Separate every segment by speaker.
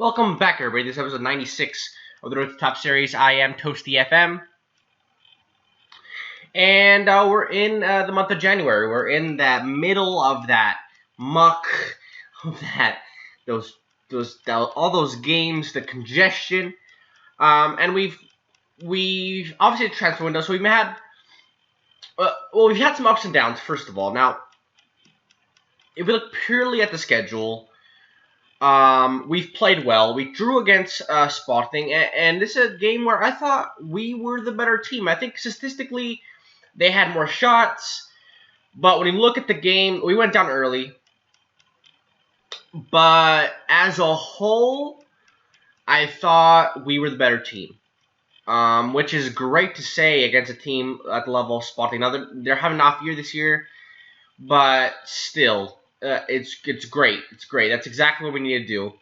Speaker 1: Welcome back, everybody. This is episode 96 of the Road to Top Series. I am Toasty FM. And we're in the month of January. We're in the middle of that muck, of that, all those games, the congestion. And we've obviously the transfer window, so we've had, we've had some ups and downs, first of all. Now, if we look purely at the schedule, we've played well. We drew against Sporting, and this is a game where I thought we were the better team. I think statistically, they had more shots, but when you look at the game, we went down early. But as a whole, I thought we were the better team, which is great to say against a team at the level of Sporting. Now, they're having an off year this year, but still. It's great. It's great. That's exactly what we need to do.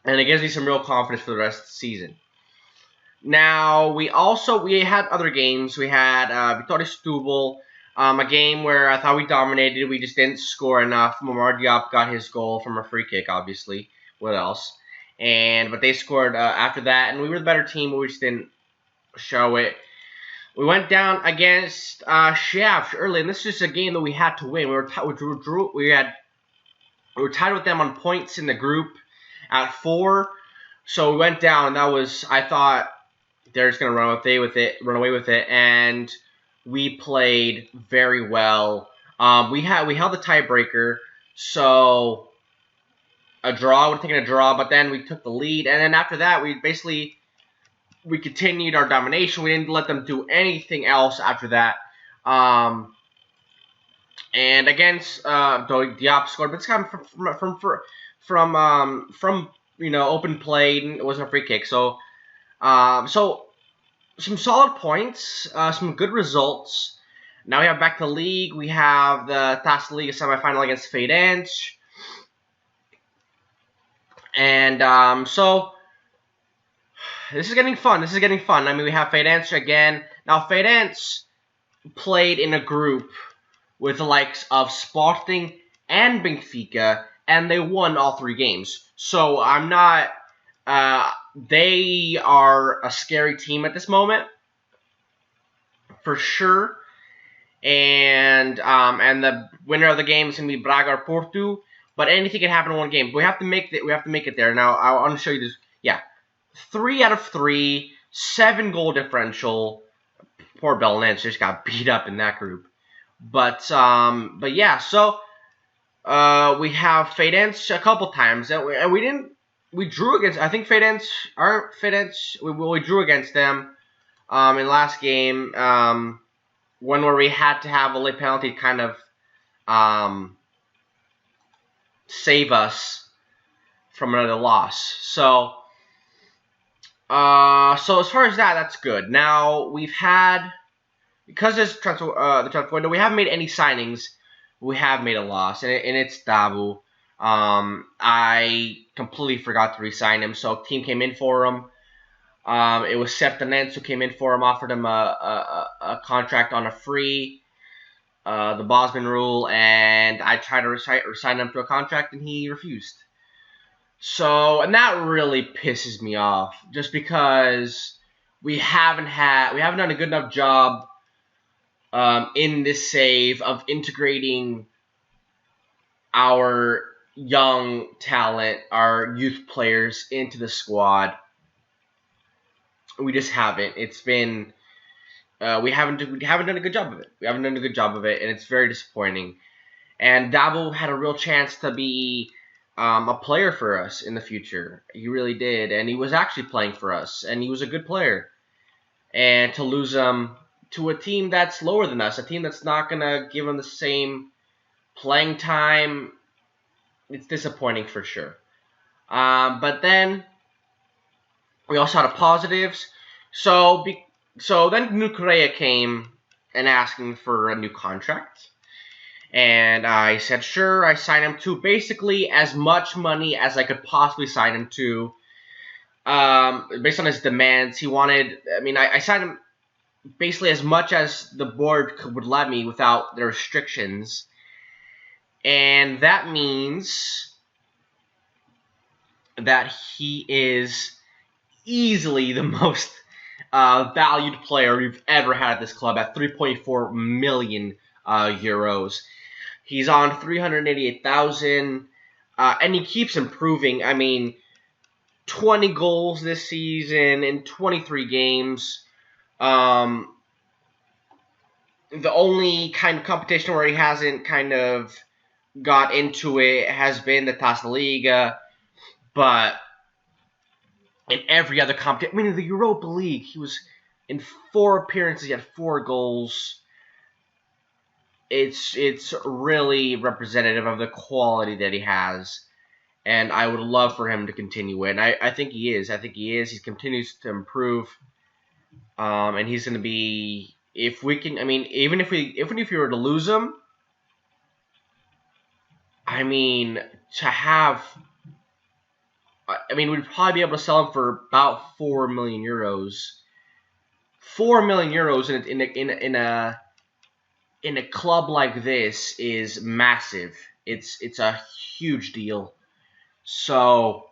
Speaker 1: And it gives me some real confidence for the rest of the season. Now, we had other games. We had Vitória Setúbal, a game where I thought we dominated. We just didn't score enough. Diop got his goal from a free kick, obviously. What else? But they scored after that, and we were the better team, but we just didn't show it. We went down against Diop early, and this is just a game that we had to win. We were tied with them on points in the group at 4, so we went down, and that was, I thought they're just gonna run away with it, and we played very well. We held the tiebreaker, so a draw would have taken a draw, but then we took the lead, and then after that we continued our domination. We didn't let them do anything else after that. And against Diop scored, but it's kind of from open play. It wasn't a free kick. So so some solid points, some good results. Now we have back to the league. We have the Taça Liga semifinal against Feirense, and so. This is getting fun. I mean, we have Feirense again. Now, Feirense played in a group with the likes of Sporting and Benfica, and they won all 3 games. So, I'm not... they are a scary team at this moment, for sure. And the winner of the game is going to be Braga or Porto. But anything can happen in one game. We have to make it there. Now, I want to show you this. Yeah. 3 out of 3, 7 goal differential. Poor Belenenses just got beat up in that group. But yeah, so we have Feirense a couple times, and we drew against. I think Feirense. We drew against them in last game. One where we had to have a late penalty kind of save us from another loss. So. So as far as that's good. Now we've had, because there's the transfer window, we haven't made any signings. We have made a loss, and it's Dabu. I completely forgot to re-sign him, so team came in for him. It was Sertanense who came in for him, offered him a contract on a free, the Bosman rule, and I tried to resign him to a contract, and he refused. So, and that really pisses me off, just because we haven't done a good enough job in this save of integrating our young talent, our youth players into the squad. We just haven't. It's been we haven't done a good job of it. And it's very disappointing. And Dabo had a real chance to be a player for us in the future. He really did, and he was actually playing for us, and he was a good player. And to lose him to a team that's lower than us, a team that's not gonna give him the same playing time, it's disappointing for sure. But then we also had positives. So then New Korea came and asking for a new contract. And I said, sure. I signed him to basically as much money as I could possibly sign him to. Based on his demands, he wanted... I signed him basically as much as the board would let me without the restrictions. And that means that he is easily the most valued player we've ever had at this club at 3.4 million euros. He's on 388,000, and he keeps improving. I mean, 20 goals this season in 23 games. The only kind of competition where he hasn't kind of got into it has been the Taça Liga, but in every other competition, I mean, in the Europa League, he was in 4 appearances, he had 4 goals. It's really representative of the quality that he has, and I would love for him to continue it. And I think he is. I think he is. He continues to improve, and he's going to be. If we can, I mean, even if we were to lose him, I mean, to have. I mean, we'd probably be able to sell him for about 4 million euros. 4 million euros in a club like this is massive. It's a huge deal. So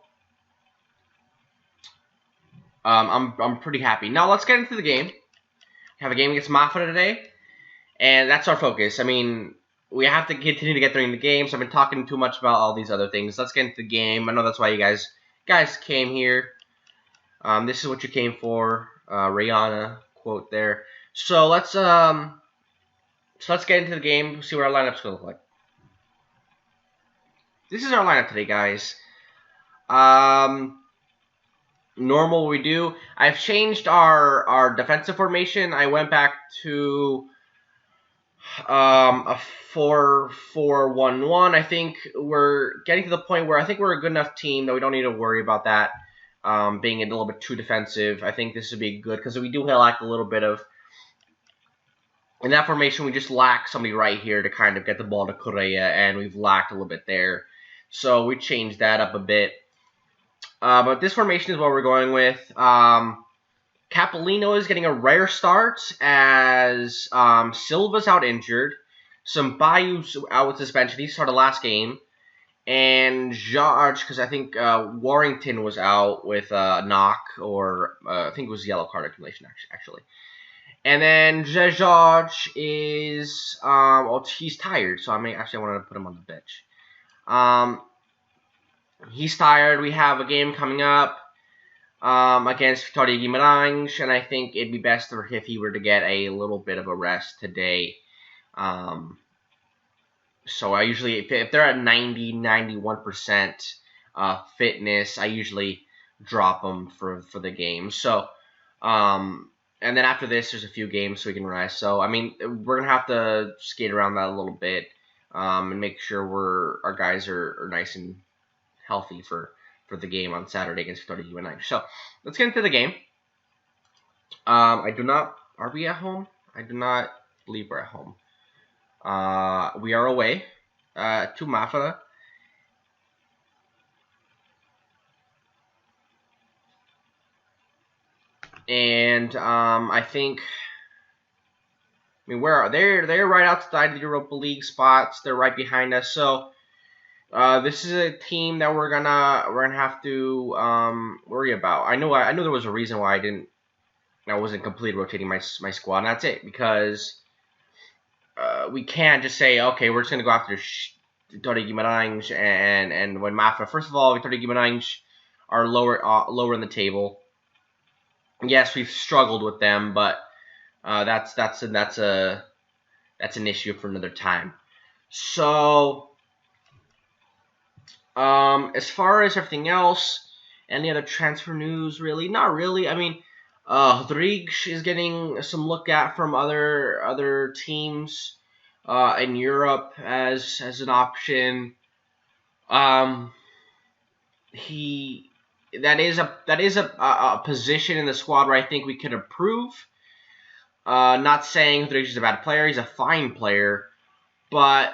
Speaker 1: I'm pretty happy. Now let's get into the game. We have a game against Mafra today, and that's our focus. I mean, we have to continue to get through the game. So I've been talking too much about all these other things. Let's get into the game. I know that's why you guys came here. This is what you came for. Rihanna quote there. So let's get into the game. See what our lineup's gonna look like. This is our lineup today, guys. Normal we do. I've changed our defensive formation. I went back to a 4-4-1-1. I think we're getting to the point where I think we're a good enough team that we don't need to worry about that being a little bit too defensive. I think this would be good because we do lack a little bit of. In that formation, we just lack somebody right here to kind of get the ball to Correa, and we've lacked a little bit there. So we changed that up a bit. But this formation is what we're going with. Capolino is getting a rare start as Silva's out injured. Sambayu's out with suspension. He started last game. And George, because I think Warrington was out with a knock, or I think it was yellow card accumulation, actually. And then George is, well, he's tired, so I wanted to put him on the bench. He's tired. We have a game coming up against Vitória Guimarães, and I think it'd be best if he were to get a little bit of a rest today. So I usually, if they're at 90, 91% fitness, I usually drop them for the game. So, and then after this, there's a few games so we can rest. So, I mean, we're going to have to skate around that a little bit and make sure our guys are nice and healthy for the game on Saturday against Vitória Guimarães. So, let's get into the game. Are we at home? I do not believe we're at home. We are away to Mafra. And I think, where are they? They're right outside the Europa League spots. They're right behind us. So this is a team that we're gonna have to worry about. I know there was a reason why I wasn't completely rotating my squad. And that's it, because we can't just say, okay, we're just gonna go after Vitória Guimarães and when Mafra. First of all, Vitória Guimarães are lower in the table. Yes, we've struggled with them, but that's an issue for another time. So, as far as everything else, any other transfer news? Really, not really. I mean, Rodrigues is getting some look at from other teams in Europe as an option. That is a position in the squad where I think we could improve. Not saying Rodrigues is a bad player; he's a fine player, but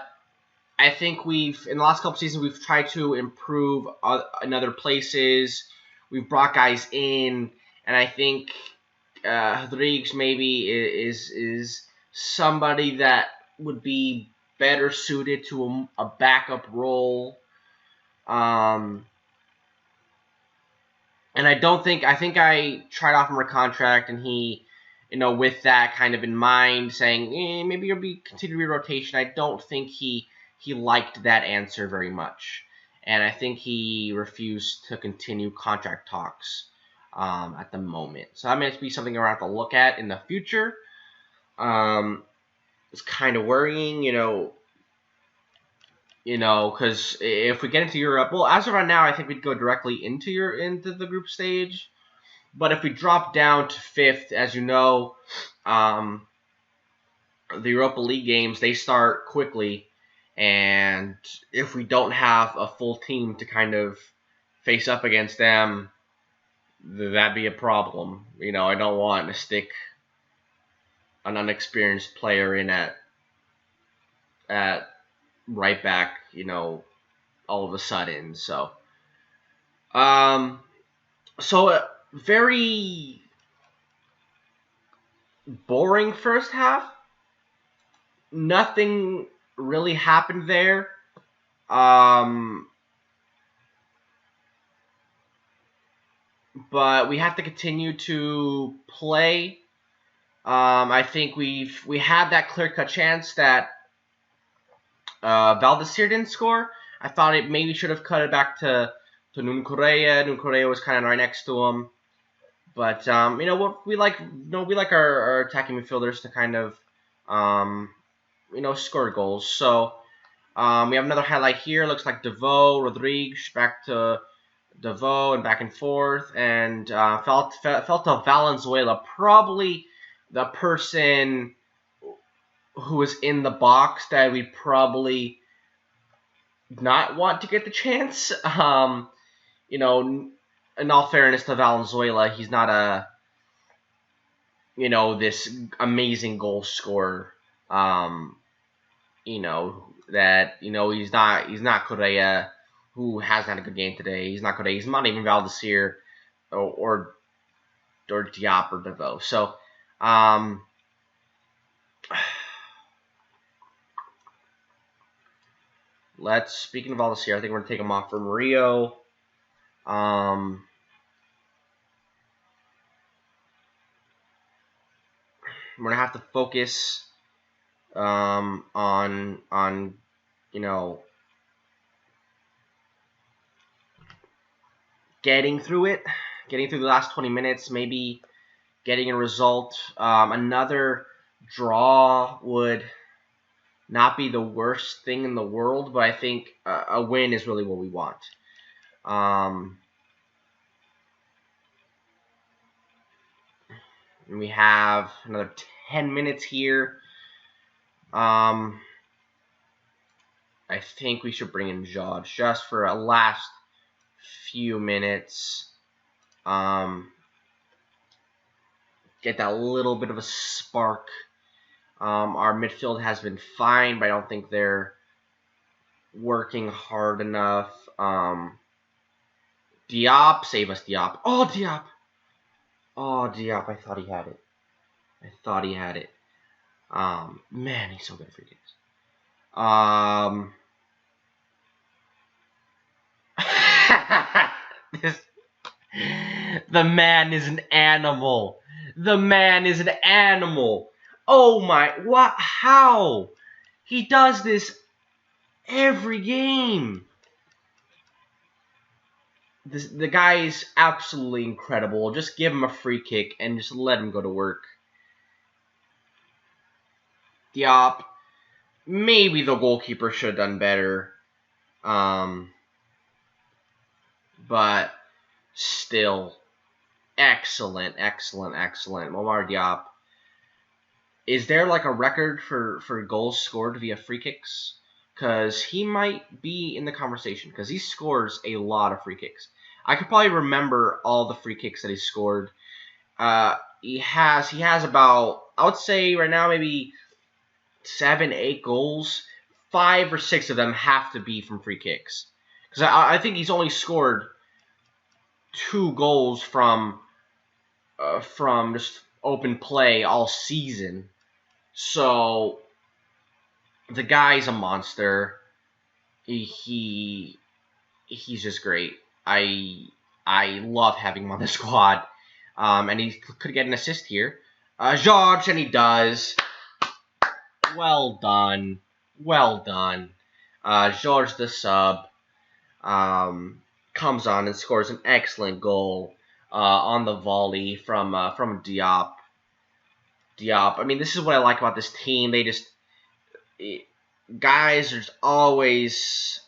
Speaker 1: I think in the last couple seasons we've tried to improve in other places. We've brought guys in, and I think Rodrigues maybe is somebody that would be better suited to a backup role. And I think I tried off him a contract, and he, with that kind of in mind, saying maybe you'll be continue to be rotation. I don't think he liked that answer very much, and I think he refused to continue contract talks at the moment. So that may be something we're going to have to look at in the future. It's kind of worrying, because if we get into Europe, well, as of right now, I think we'd go directly into the group stage. But if we drop down to fifth, as you know, the Europa League games, they start quickly. And if we don't have a full team to kind of face up against them, that'd be a problem. I don't want to stick an unexperienced player in at right back, all of a sudden. So very boring first half. Nothing really happened there. But we have to continue to play. I think we had that clear-cut chance that Valdecir didn't score. I thought it maybe should have cut it back to Nun Correa. Nun Correa was kind of right next to him. But we like our attacking midfielders to kind of score goals. So we have another highlight here. Looks like Diop, Rodriguez back to Diop and back and forth, and felt to Valenzuela, probably the person who was in the box that we probably not want to get the chance. In all fairness to Valenzuela, he's not this amazing goal scorer. He's not Correa, who hasn't had a good game today. He's not Correa. He's not even Valdecir or Diop or Diop. So, speaking of Valdecir, I think we're gonna take him off for Murillo. We're gonna have to focus on getting through the last 20 minutes, maybe getting a result. Another draw would not be the worst thing in the world, but I think a win is really what we want. And we have another 10 minutes here. I think we should bring in Judge just for a last few minutes. Get that little bit of a spark. Our midfield has been fine, but I don't think they're working hard enough. Diop, save us, Diop. Oh, Diop. Oh, Diop, I thought he had it. Man, he's so good at free kicks. The man is an animal. The man is an animal. Oh my, what? How? He does this every game. The guy is absolutely incredible. Just give him a free kick and just let him go to work. Diop. Maybe the goalkeeper should have done better. But still, excellent. Momar Diop. Is there like a record for goals scored via free kicks? Because he might be in the conversation, because he scores a lot of free kicks. I could probably remember all the free kicks that he scored. He has about, I would say right now, maybe 7, 8 goals. 5 or 6 of them have to be from free kicks. Because I think he's only scored 2 goals from just open play all season. So the guy's a monster. He's just great. I love having him on the squad. And he could get an assist here. George, and he does. Well done. Well done. George the sub comes on and scores an excellent goal on the volley from Diop. I mean, this is what I like about this team. They just guys are just always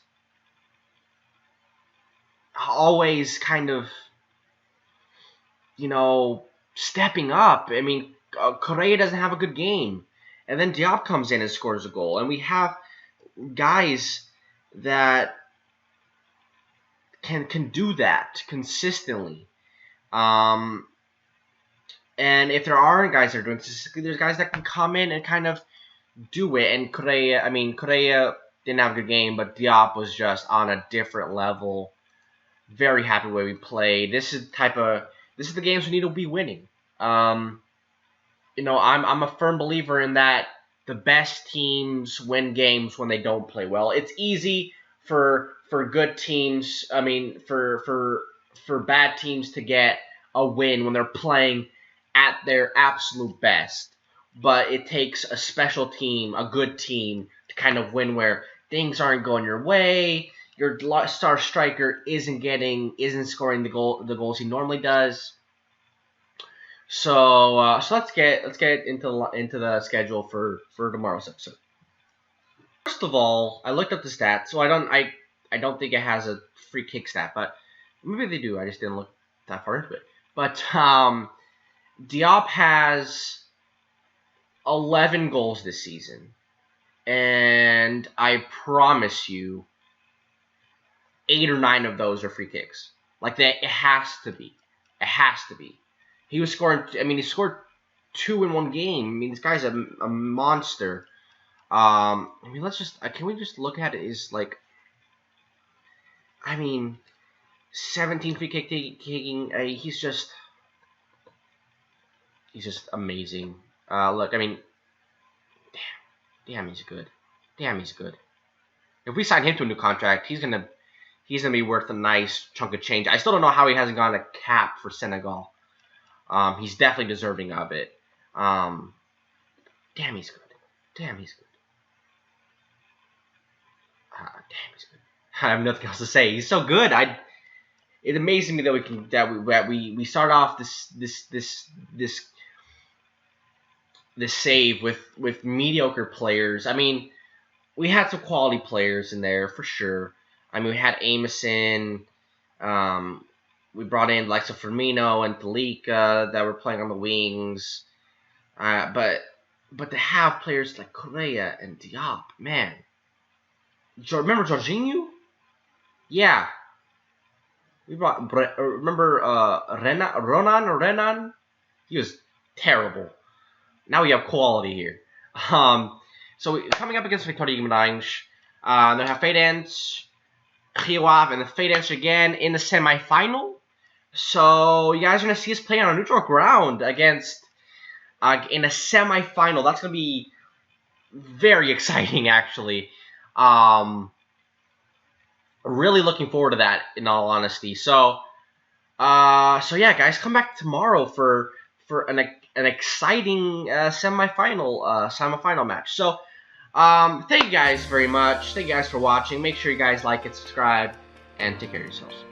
Speaker 1: kind of, stepping up. I mean, Correa doesn't have a good game, and then Diop comes in and scores a goal, and we have guys that can do that consistently. And if there aren't guys that are doing this, there's guys that can come in and kind of do it. And Correa didn't have a good game, but Diop was just on a different level. Very happy the way we played. This is the games we need to be winning. I'm a firm believer in that the best teams win games when they don't play well. It's easy for good teams, for bad teams to get a win when they're playing at their absolute best. But it takes a special team, a good team, to kind of win where things aren't going your way. Your star striker isn't scoring the goals he normally does. So let's get into the schedule for tomorrow's episode. First of all, I looked up the stats, so I don't think it has a free kick stat, but maybe they do. I just didn't look that far into it. But Diop has 11 goals this season, and I promise you, 8 or 9 of those are free kicks. Like that, it has to be. It has to be. He was scoring. I mean, he scored 2 in one game. I mean, this guy's a monster. Can we just look at it? Is like, 17 free kick taking. He's just amazing. Look, damn, he's good. Damn, he's good. If we sign him to a new contract, he's gonna be worth a nice chunk of change. I still don't know how he hasn't gotten a cap for Senegal. He's definitely deserving of it. Damn, he's good. Damn, he's good. Damn, he's good. I have nothing else to say. He's so good. It amazes me that we start off this save with mediocre players. I mean, we had some quality players in there for sure. I mean, we had Amison. We brought in likes of Firmino and Talika that were playing on the wings. But to have players like Correa and Diop, man. Remember Jorginho? Yeah. We brought. Remember Renan? He was terrible. Now we have quality here. So coming up against Victoria Guimarães, they have Feirense, Rio and the Feirense again in the semifinal. So you guys are gonna see us play on a neutral ground against in a semifinal. That's gonna be very exciting, actually. Really looking forward to that, in all honesty. So yeah, guys, come back tomorrow for an exciting semifinal match. So thank you guys very much. Thank you guys for watching. Make sure you guys like and subscribe, and take care of yourselves.